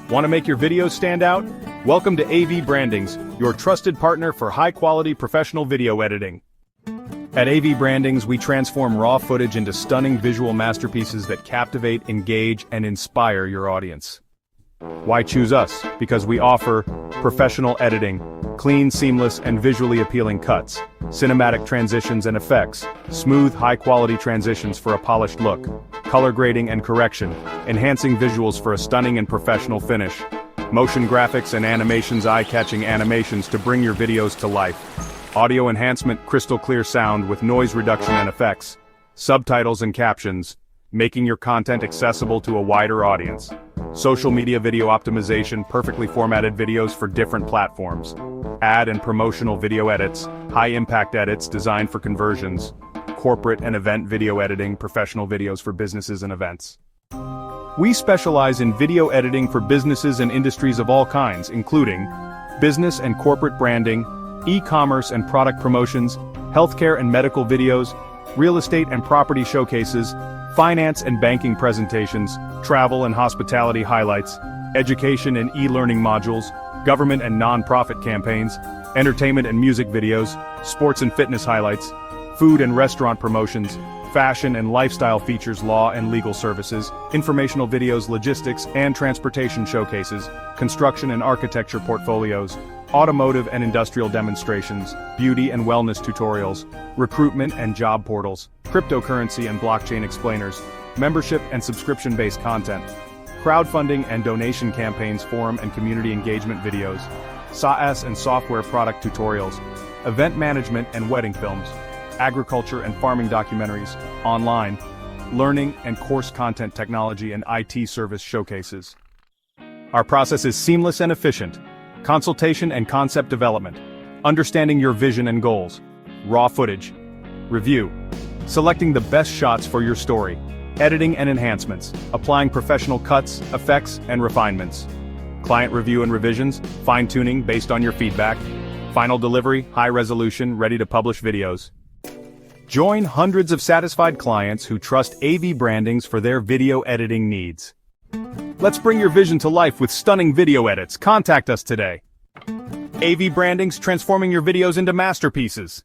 Want to make your videos stand out? Welcome to AV Brandings, your trusted partner for high-quality professional video editing. At AV Brandings, we transform raw footage into stunning visual masterpieces that captivate, engage, and inspire your audience. Why choose us? Because we offer professional editing, clean, seamless, and visually appealing cuts, cinematic transitions and effects, smooth, high-quality transitions for a polished look, color grading and correction, enhancing visuals for a stunning and professional finish, motion graphics and animations, eye-catching animations to bring your videos to life, audio enhancement, crystal clear sound with noise reduction and effects, subtitles and captions, making your content accessible to a wider audience, social media video optimization, perfectly formatted videos for different platforms, ad and promotional video edits, high-impact edits designed for conversions, corporate and event video editing, professional videos for businesses and events. We specialize in video editing for businesses and industries of all kinds, including business and corporate branding, e-commerce and product promotions, healthcare and medical videos, real estate and property showcases, finance and banking presentations, travel and hospitality highlights, education and e-learning modules, government and non-profit campaigns, entertainment and music videos, sports and fitness highlights, food and restaurant promotions, fashion and lifestyle features, law and legal services, informational videos, logistics and transportation showcases, construction and architecture portfolios, automotive and industrial demonstrations, beauty and wellness tutorials, recruitment and job portals, cryptocurrency and blockchain explainers, membership and subscription-based content, crowdfunding and donation campaigns, forum and community engagement videos, SaaS and software product tutorials, event management and wedding films, agriculture and farming documentaries, online, learning and course content, technology and IT service showcases. Our process is seamless and efficient. Consultation and concept development, understanding your vision and goals, raw footage, review, selecting the best shots for your story, editing and enhancements, applying professional cuts, effects, and refinements, client review and revisions, fine-tuning based on your feedback, final delivery, high resolution, ready to publish videos. Join hundreds of satisfied clients who trust AV Brandings for their video editing needs. Let's bring your vision to life with stunning video edits. Contact us today. AV Brandings, transforming your videos into masterpieces.